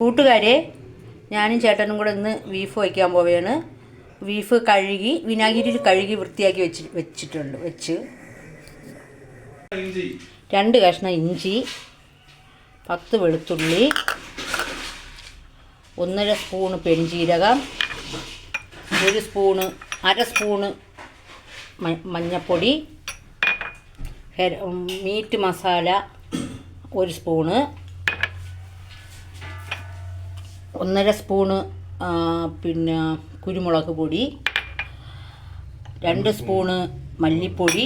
കൂട്ടുകാരെ, ഞാനും ചേട്ടനും കൂടെ ഇന്ന് ബീഫ് വയ്ക്കാൻ പോവുകയാണ്. ബീഫ് കഴുകി വിനാഗിരിയിൽ കഴുകി വൃത്തിയാക്കി വെച്ചിട്ടുണ്ട്. 2 കഷ്ണം ഇഞ്ചി, 10 വെളുത്തുള്ളി, 1.5 സ്പൂണ് പെരുംജീരകം, 1 സ്പൂണ്, 1/2 സ്പൂണ് മഞ്ഞൾപ്പൊടി, മീറ്റ് മസാല 1 സ്പൂണ്, 1.5 സ്പൂണ് കുരുമുളക് പൊടി, 2 സ്പൂണ് മല്ലിപ്പൊടി,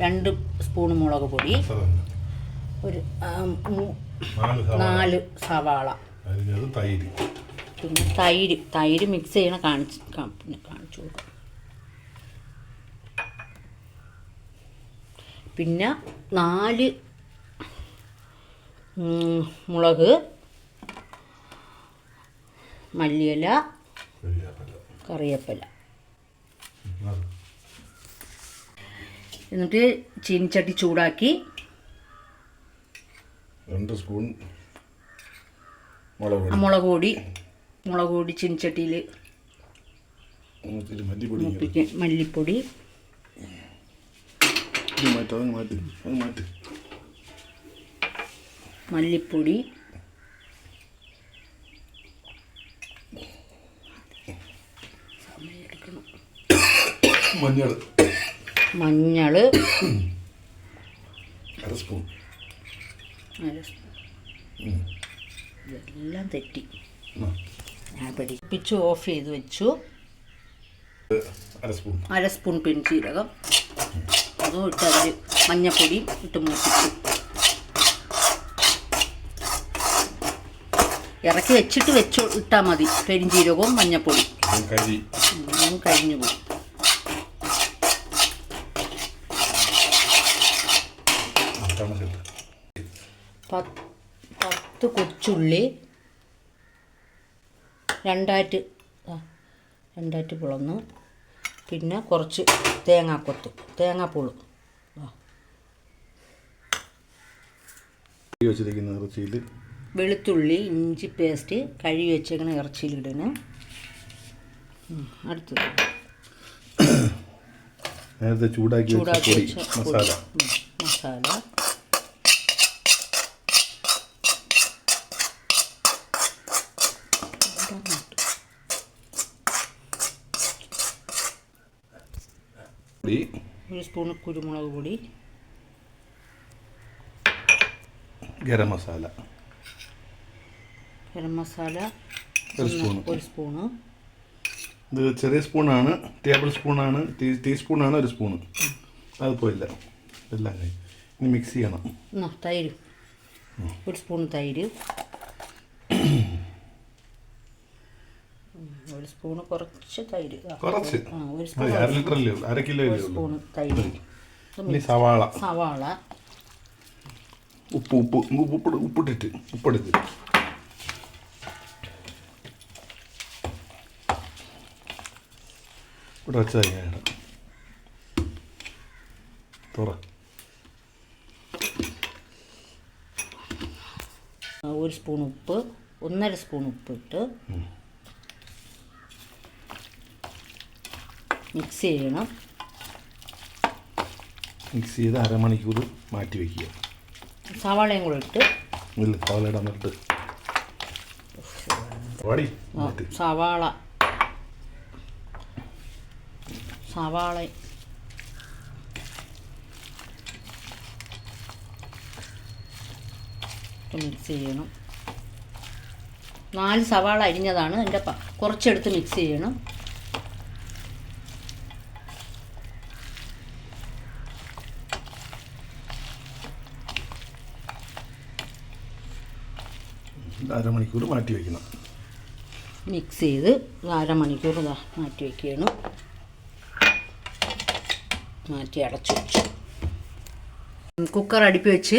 2 സ്പൂണ് മുളക് പൊടി, ഒരു 4 സവാള, പിന്നെ തൈര് മിക്സ് ചെയ്യണ കാണിച്ചു കൊടുക്കാം. പിന്നെ 4 മുളക്, മല്ലിയില, കറിവേപ്പില. എന്നിട്ട് ചീനിച്ചട്ടി ചൂടാക്കി 2 സ്പൂൺ മുളക് പൊടി ചീനിച്ചട്ടിയിൽ, മല്ലിപ്പൊടി, മഞ്ഞൾ 1/2 സ്പൂൺ. ഇതെല്ലാം തെറ്റി ഞാൻ പിടിപ്പിച്ച് ഓഫ് ചെയ്ത് വെച്ചു. 1/2 സ്പൂൺ പെരുംജീരകം അതും ഇട്ട് അതിൽ മഞ്ഞൾപ്പൊടി ഇട്ട് മൂപ്പിച്ചു. ഇറക്കി വെച്ചിട്ട് ഇട്ടാൽ മതി. പെരുംജീരകവും മഞ്ഞൾപ്പൊടി കഴിഞ്ഞു പോകും. പത്ത് കൊച്ചുള്ളി രണ്ടായിട്ട് പിളർന്നു. പിന്നെ കുറച്ച് തേങ്ങാപ്പൂള് വെളുത്തുള്ളി ഇഞ്ചി പേസ്റ്റ് കഴുകി വെച്ചേക്കണ ഇറച്ചിയിലിടണം. അടുത്തത് നേരത്തെ ചൂടാക്കി വെച്ച മസാല പൊടി, 1 സ്പൂൺ കുരുമുളക് പൊടി, ഗരം മസാല 1 സ്പൂണ്. ഇത് ചെറിയ സ്പൂണാണ്, ടേബിൾ സ്പൂണാണ്, ടീസ്പൂണാണ് 1 സ്പൂണ്. അത് പോയില്ല, എല്ലാം കഴിഞ്ഞു. ഇനി മിക്സ് ചെയ്യണം. തൈര് 1 സ്പൂൺ തൈര്, 1 സ്പൂണ് കുറച്ച് തൈര്, 1 കിലോ സ്പൂൺ തൈര്. സവാള ഉപ്പിട്ടിട്ട് ഇവിടെ വെച്ചാൽ തുറ 1 സ്പൂൺ ഉപ്പ്, 1.5 സ്പൂൺ ഉപ്പ് ഇട്ട് മിക്സ് ചെയ്യണം. മിക്സ് ചെയ്ത് അരമണിക്കൂർ മാറ്റി വയ്ക്കുക. സവാളയും കൂടെ ഇട്ട് സവാള ഇടാന്നിട്ട് സവാള മിക്സ് ചെയ്യണം. 4 സവാള അരിഞ്ഞതാണ്. എൻ്റെ കുറച്ചെടുത്ത് മിക്സ് ചെയ്യണം. അരമണിക്കൂർ മാറ്റി വയ്ക്കണം. മിക്സ് ചെയ്ത് അരമണിക്കൂർ മാറ്റി വയ്ക്കുകയാണ്. മാറ്റി അടച്ചു വെച്ചു. കുക്കർ അടുപ്പി വെച്ച്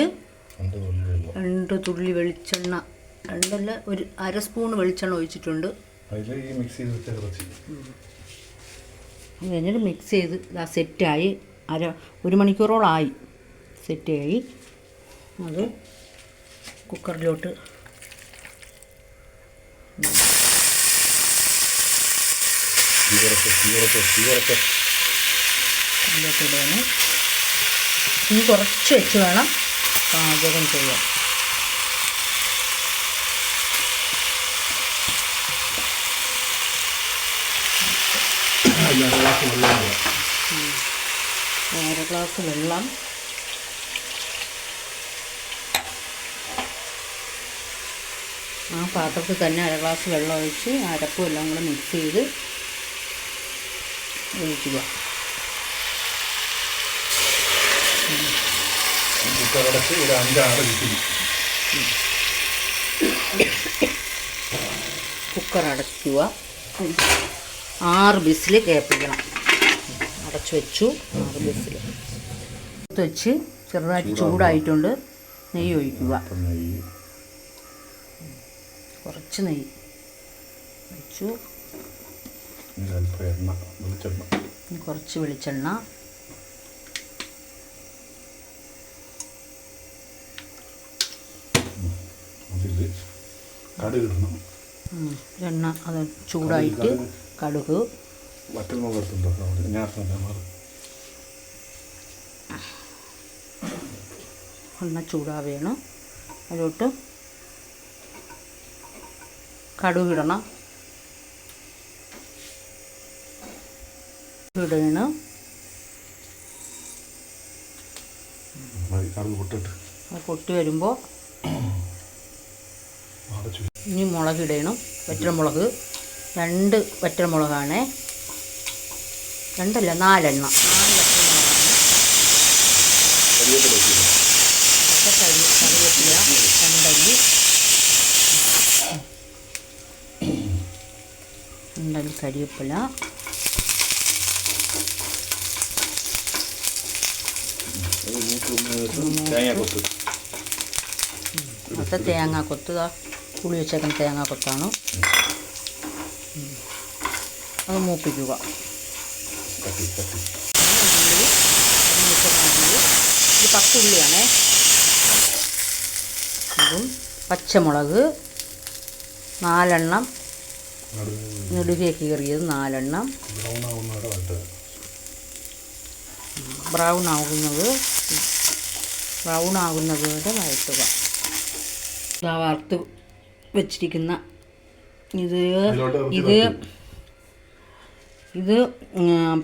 2 തുള്ളി വെളിച്ചെണ്ണ, 1/2 സ്പൂൺ വെളിച്ചെണ്ണ ഒഴിച്ചിട്ടുണ്ട്. എന്നിട്ട് മിക്സ് ചെയ്ത് സെറ്റായി. 1 മണിക്കൂറോളമായി സെറ്റായി. അത് കുക്കറിലോട്ട് ഇതിലേക്ക് ഇടുകയാണ്. തീ കുറച്ച് വെച്ച് വേണം പാചകം ചെയ്യാൻ. അര ഗ്ലാസ് വെള്ളം. ആ പാത്രത്തിൽ തന്നെ അര ഗ്ലാസ് വെള്ളം ഒഴിച്ച് അരപ്പും എല്ലാം കൂടെ മിക്സ് ചെയ്ത് ഒഴിക്കുക. കുക്കർ അടയ്ക്കുക. 6 വിസിൽ കേൾപ്പിക്കണം. അടച്ചു വെച്ചു. 6 വിസിൽ വെച്ച് ചെറുതായിട്ട് ചൂടായിട്ടുണ്ട്. നെയ്യ് ഒഴിക്കുക. കുറച്ച് നെയ്യ് ഒഴിച്ചു. കുറച്ച് വെളിച്ചെണ്ണ. എണ്ണ അത് ചൂടായിട്ട് കടുക്. എണ്ണ ചൂടാവുകയാണ്. അതിലോട്ട് കടുക് ഇടണം. ഇടണം. പൊട്ടി വരുമ്പോൾ ഇനി മുളക് ഇടണം. വറ്റൽമുളക് 2 വറ്റൽമുളകാണ്. 2 അല്ല 4 എണ്ണം. 4 വറ്റൽമുളകാണ്. കറിവേപ്പില 2 അല്ലി. 2 അല്ലി കരിവേപ്പില. മൊത്തം തേങ്ങാക്കൊത്ത്. പുളി വെച്ചേക്കുന്ന തേങ്ങാക്കൊത്താണ്. അത് മൂപ്പിക്കുക. ഇത് 10 ഉള്ളിയാണേ. അതും പച്ചമുളക് 4 എണ്ണം. നെടുകെ കീറിയത് 4 എണ്ണം. ബ്രൗൺ ആകുന്നത് വരെ വഴറ്റുക. വറുത്ത് വെച്ചിരിക്കുന്ന ഇത്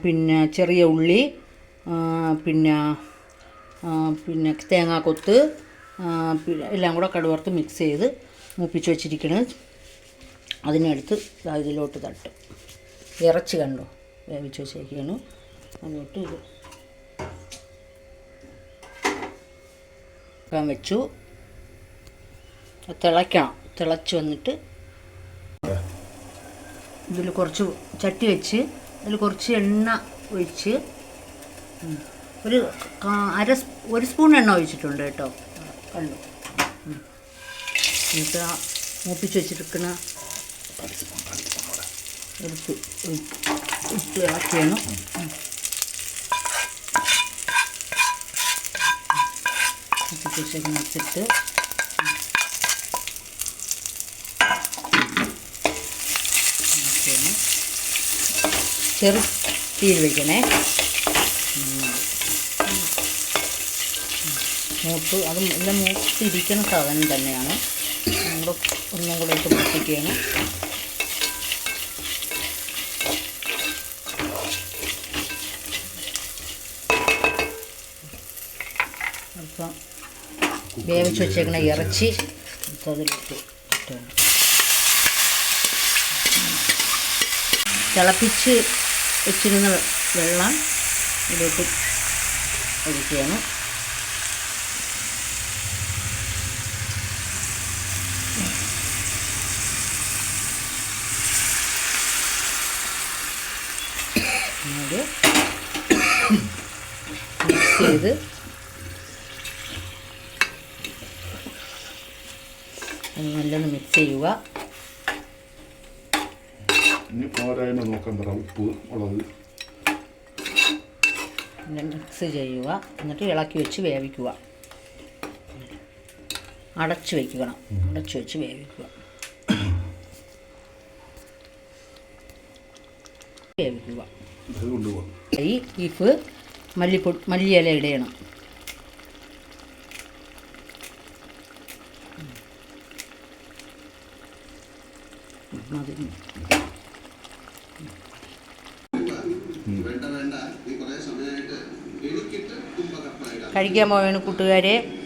പിന്നെ ചെറിയ ഉള്ളി, പിന്നെ തേങ്ങാക്കൊത്ത് എല്ലാം കൂടെ കടുവറുത്ത് മിക്സ് ചെയ്ത് മൂപ്പിച്ച് വെച്ചിരിക്കുന്നത്. അതിനെടുത്ത് ഇതിലോട്ട് തട്ടും. ഇറച്ചി കണ്ടോ വേവിച്ച് വെച്ചേക്കാണ്. അതിലോട്ട് ഇത് വെച്ചു. തിളയ്ക്കണം. തിളച്ച് വന്നിട്ട് ഇതിൽ കുറച്ച് ചട്ടി വെച്ച് അതിൽ കുറച്ച് എണ്ണ ഒഴിച്ച് ഒരു സ്പൂൺ എണ്ണ ഒഴിച്ചിട്ടുണ്ട് കേട്ടോ. കണ്ടു. എന്നിട്ട് മൂപ്പിച്ച് വെച്ചിരിക്കുന്ന എടുത്ത് ഇട്ട് ഇളക്കിയാണ്. വെച്ചിട്ട് ചെറു തീയിൽ വയ്ക്കണേ. അത് എല്ലാം മൂത്തിരിക്കുന്ന സാധനം തന്നെയാണ്. നമ്മൾ ഒന്നും കൂടെ ഇട്ട് പൊട്ടിക്കുകയാണ്. അപ്പം വേവിച്ച് വെച്ചേക്കുന്ന ഇറച്ചി അതിലിട്ട് തിളപ്പിച്ച് വെച്ചിരുന്ന വെള്ളം ഇതിലോട്ട് ഒഴിക്കുകയാണ്. അത് മിക്സ് ചെയ്ത് നല്ലോണം മിക്സ് ചെയ്യുക. മിക്സ് ചെയ്യുക. എന്നിട്ട് ഇളക്കി വെച്ച് വേവിക്കുക. അടച്ചു വയ്ക്കണം. അടച്ചു വെച്ച് വേവിക്കുക. വേവിക്കുക. അത് കൊണ്ടുപോകാം. ഈ ബീഫ് മല്ലിയില ഇടണം. കഴിക്കാൻ പോവുകയാണ് കൂട്ടുകാരെ.